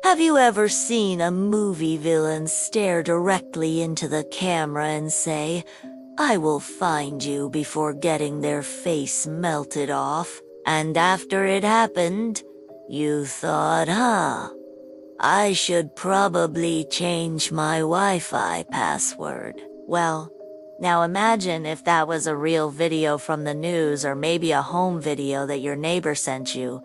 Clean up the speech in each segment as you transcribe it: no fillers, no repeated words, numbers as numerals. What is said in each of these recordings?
Have you ever seen a movie villain stare directly into the camera and say, "I will find you," before getting their face melted off? And after it happened, you thought, I should probably change my Wi-Fi password. Well, now imagine if that was a real video from the news or maybe a home video that your neighbor sent you.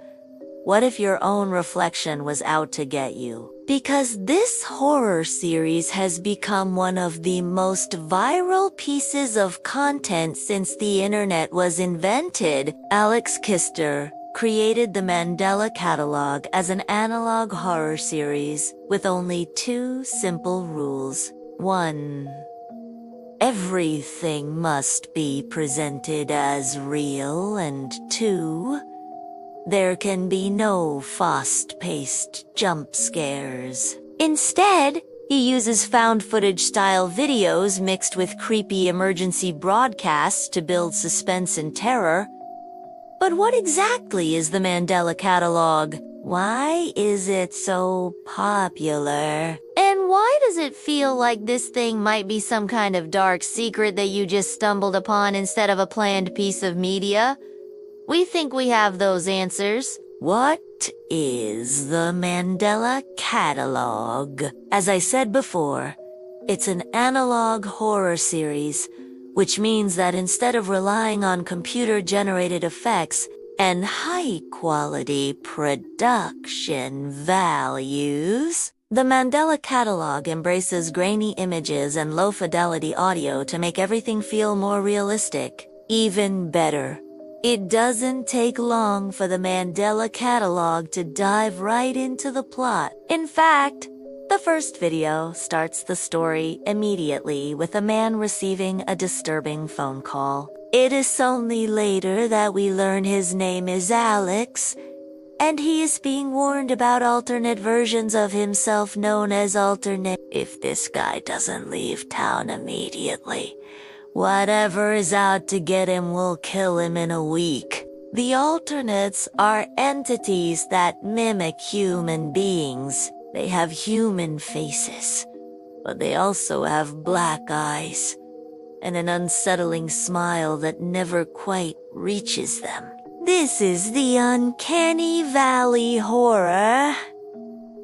What if your own reflection was out to get you? Because this horror series has become one of the most viral pieces of content since the internet was invented. Alex Kister created the Mandela Catalogue as an analog horror series with only 2 simple rules. 1. Everything must be presented as real, and 2. There can be no fast-paced jump scares. Instead, he uses found footage-style videos mixed with creepy emergency broadcasts to build suspense and terror. But what exactly is the Mandela Catalogue? Why is it so popular? And why does it feel like this thing might be some kind of dark secret that you just stumbled upon instead of a planned piece of media? We think we have those answers. What is the Mandela Catalogue? As I said before, it's an analog horror series, which means that instead of relying on computer-generated effects and high-quality production values, the Mandela Catalogue embraces grainy images and low-fidelity audio to make everything feel more realistic. Even better, it doesn't take long for the Mandela Catalogue to dive right into the plot. In fact, the first video starts the story immediately with a man receiving a disturbing phone call. It is only later that we learn his name is Alex, and he is being warned about alternate versions of himself known as alternate. If this guy doesn't leave town immediately, whatever is out to get him will kill him in a week. The alternates are entities that mimic human beings. They have human faces, but they also have black eyes and an unsettling smile that never quite reaches them. This is the uncanny valley horror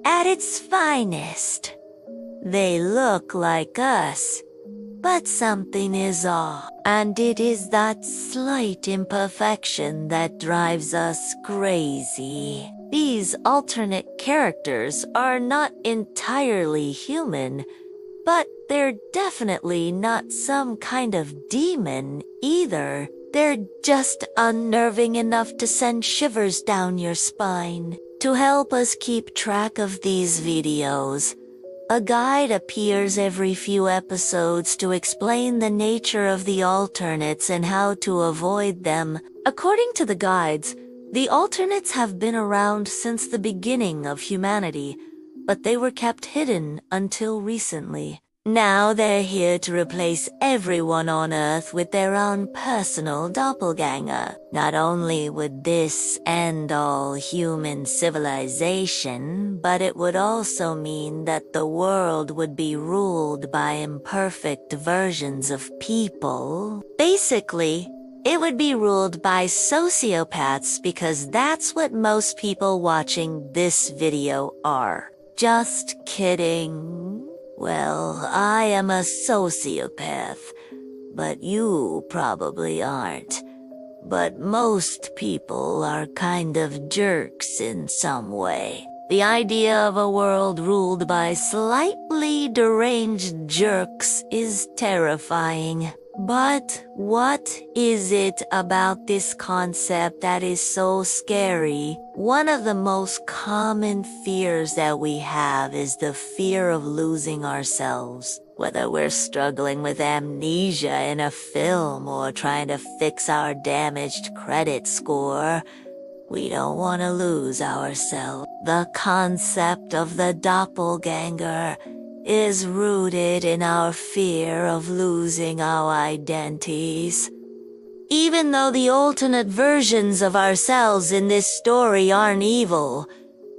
at its finest. They look like us, but something is off, and it is that slight imperfection that drives us crazy. These alternate characters are not entirely human, but they're definitely not some kind of demon either. They're just unnerving enough to send shivers down your spine. To help us keep track of these videos, a guide appears every few episodes to explain the nature of the alternates and how to avoid them. According to the guides, the alternates have been around since the beginning of humanity, but they were kept hidden until recently. Now they're here to replace everyone on Earth with their own personal doppelganger. Not only would this end all human civilization, but it would also mean that the world would be ruled by imperfect versions of people. Basically, it would be ruled by sociopaths because that's what most people watching this video are. Just kidding. Well, I am a sociopath, but you probably aren't. But most people are kind of jerks in some way. The idea of a world ruled by slightly deranged jerks is terrifying. But what is it about this concept that is so scary? One of the most common fears that we have is the fear of losing ourselves. Whether we're struggling with amnesia in a film or trying to fix our damaged credit score, we don't want to lose ourselves. The concept of the doppelganger is rooted in our fear of losing our identities. Even though the alternate versions of ourselves in this story aren't evil,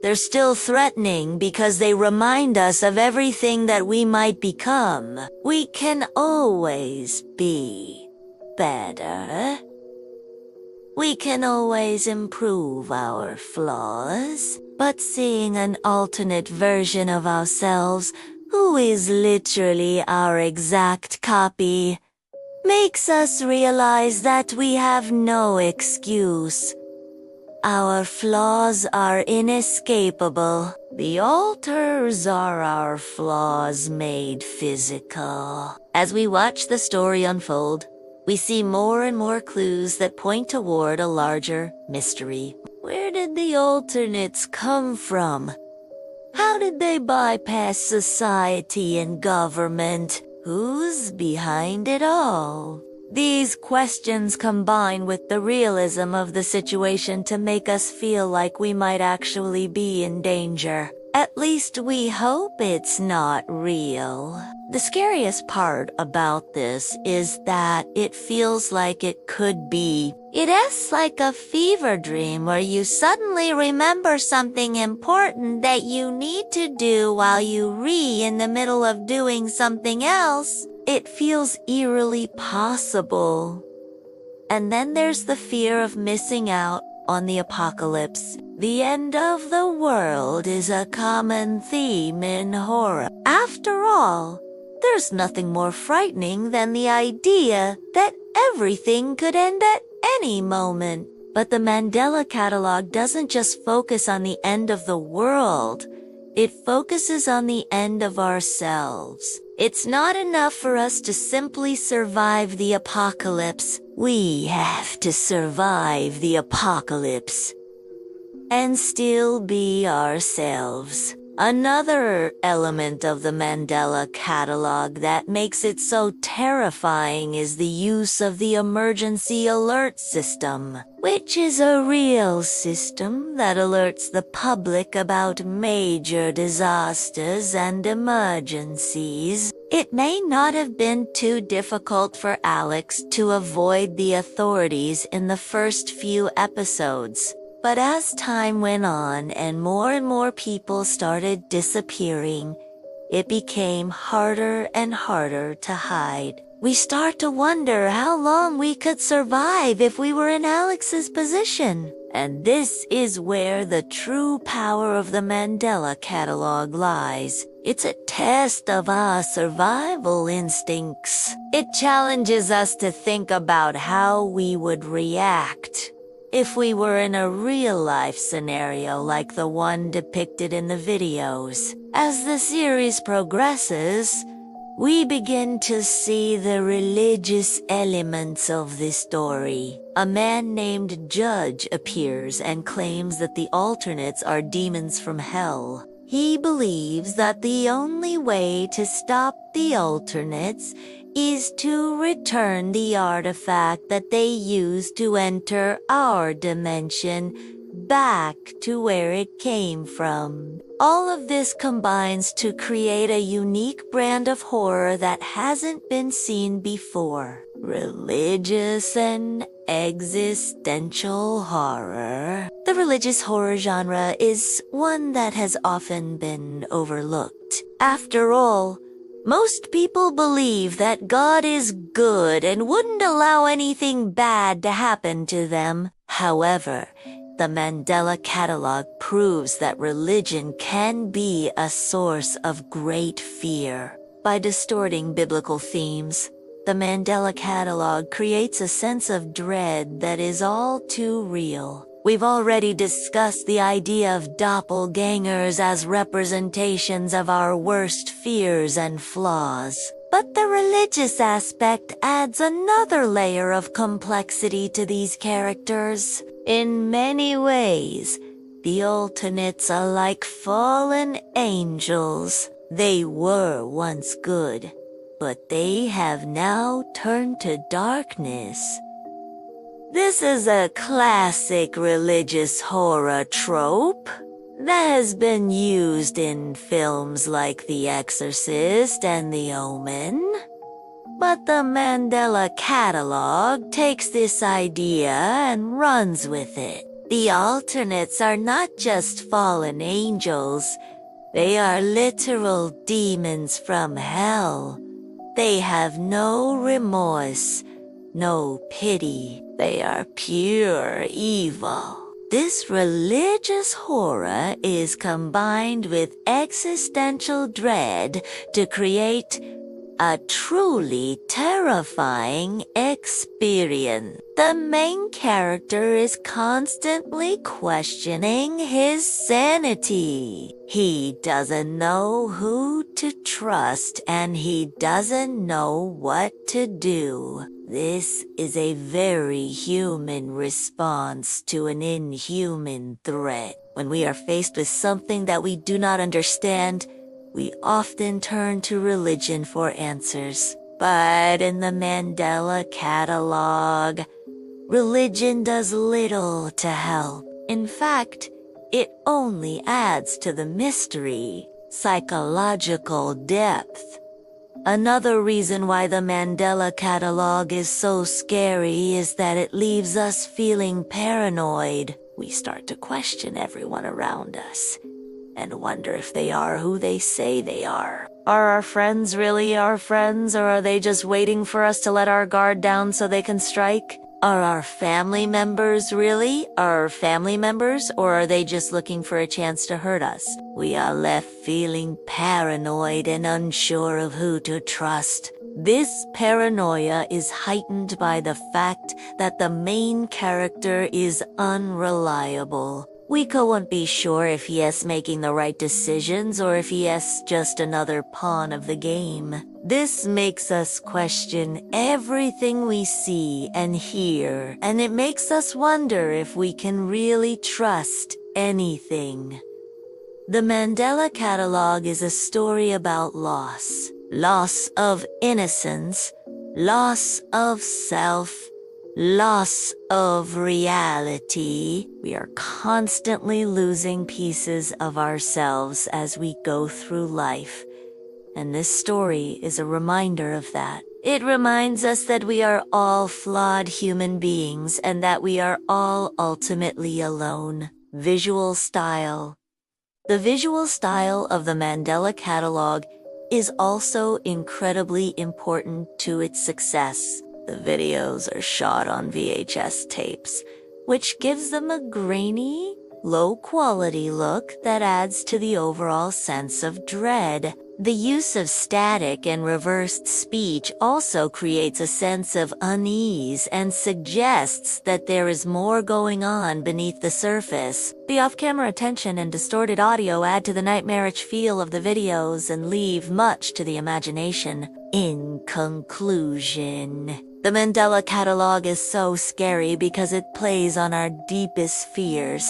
They're still threatening because they remind us of everything that we might become. We can always be better. We can always improve our flaws, but seeing an alternate version of ourselves who is literally our exact copy makes us realize that we have no excuse. Our flaws are inescapable. The alters are our flaws made physical. As we watch the story unfold, we see more and more clues that point toward a larger mystery. Where did the alternates come from? How did they bypass society and government? Who's behind it all? These questions combine with the realism of the situation to make us feel like we might actually be in danger. At least we hope it's not real. The scariest part about this is that it feels like it could be. It is like a fever dream where you suddenly remember something important that you need to do while you in the middle of doing something else. It feels eerily possible. And then there's the fear of missing out on the apocalypse. The end of the world is a common theme in horror. After all, there's nothing more frightening than the idea that everything could end at any moment. But the Mandela Catalogue doesn't just focus on the end of the world. It focuses on the end of ourselves. It's not enough for us to simply survive the apocalypse. We have to survive the apocalypse and still be ourselves. Another element of the Mandela Catalogue that makes it so terrifying is the use of the emergency alert system, which is a real system that alerts the public about major disasters and emergencies. It may not have been too difficult for Alex to avoid the authorities in the first few episodes. But as time went on and more people started disappearing, it became harder and harder to hide. We start to wonder how long we could survive if we were in Alex's position. And this is where the true power of the Mandela Catalogue lies. It's a test of our survival instincts. It challenges us to think about how we would react if we were in a real-life scenario like the one depicted in the videos. As the series progresses, we begin to see the religious elements of the story. A man named Judge appears and claims that the alternates are demons from hell. He believes that the only way to stop the alternates is to return the artifact that they used to enter our dimension back to where it came from. All of this combines to create a unique brand of horror that hasn't been seen before. Religious and existential horror. The religious horror genre is one that has often been overlooked. After all, most people believe that God is good and wouldn't allow anything bad to happen to them. However, the Mandela Catalogue proves that religion can be a source of great fear. By distorting biblical themes, the Mandela Catalogue creates a sense of dread that is all too real. We've already discussed the idea of doppelgangers as representations of our worst fears and flaws. But the religious aspect adds another layer of complexity to these characters. In many ways, the alternates are like fallen angels. They were once good, but they have now turned to darkness. This is a classic religious horror trope that has been used in films like The Exorcist and The Omen. But the Mandela Catalogue takes this idea and runs with it. The alternates are not just fallen angels, they are literal demons from hell. They have no remorse, no pity. They are pure evil. This religious horror is combined with existential dread to create a truly terrifying experience. The main character is constantly questioning his sanity. He doesn't know who to trust and he doesn't know what to do. This is a very human response to an inhuman threat. When we are faced with something that we do not understand, we often turn to religion for answers. But in the Mandela Catalogue, religion does little to help. In fact, it only adds to the mystery, psychological depth. Another reason why the Mandela Catalogue is so scary is that it leaves us feeling paranoid. We start to question everyone around us and wonder if they are who they say they are. Are our friends really our friends, or are they just waiting for us to let our guard down so they can strike? Are our family members really our family members, or are they just looking for a chance to hurt us? We are left feeling paranoid and unsure of who to trust. This paranoia is heightened by the fact that the main character is unreliable. We can't be sure if he is making the right decisions or if he is just another pawn of the game. This makes us question everything we see and hear, and it makes us wonder if we can really trust anything. The Mandela Catalogue is a story about loss. Loss of innocence, loss of self, loss of reality. We are constantly losing pieces of ourselves as we go through life, and this story is a reminder of that. It reminds us that we are all flawed human beings and that we are all ultimately alone. Visual style. The visual style of the Mandela Catalogue is also incredibly important to its success. The videos are shot on VHS tapes, which gives them a grainy, low-quality look that adds to the overall sense of dread. The use of static and reversed speech also creates a sense of unease and suggests that there is more going on beneath the surface. The off-camera tension and distorted audio add to the nightmarish feel of the videos and leave much to the imagination. In conclusion, the Mandela Catalogue is so scary because it plays on our deepest fears,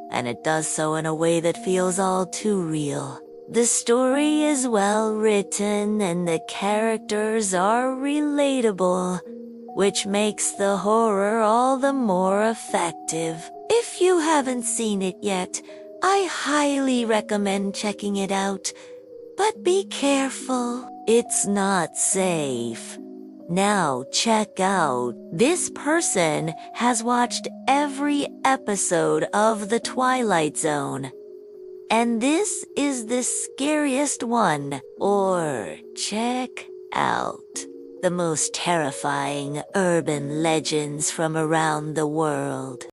and it does so in a way that feels all too real. The story is well written and the characters are relatable, which makes the horror all the more effective. If you haven't seen it yet, I highly recommend checking it out. But be careful, it's not safe. Now check out. This person has watched every episode of The Twilight Zone. And this is the scariest one. Or check out the most terrifying urban legends from around the world.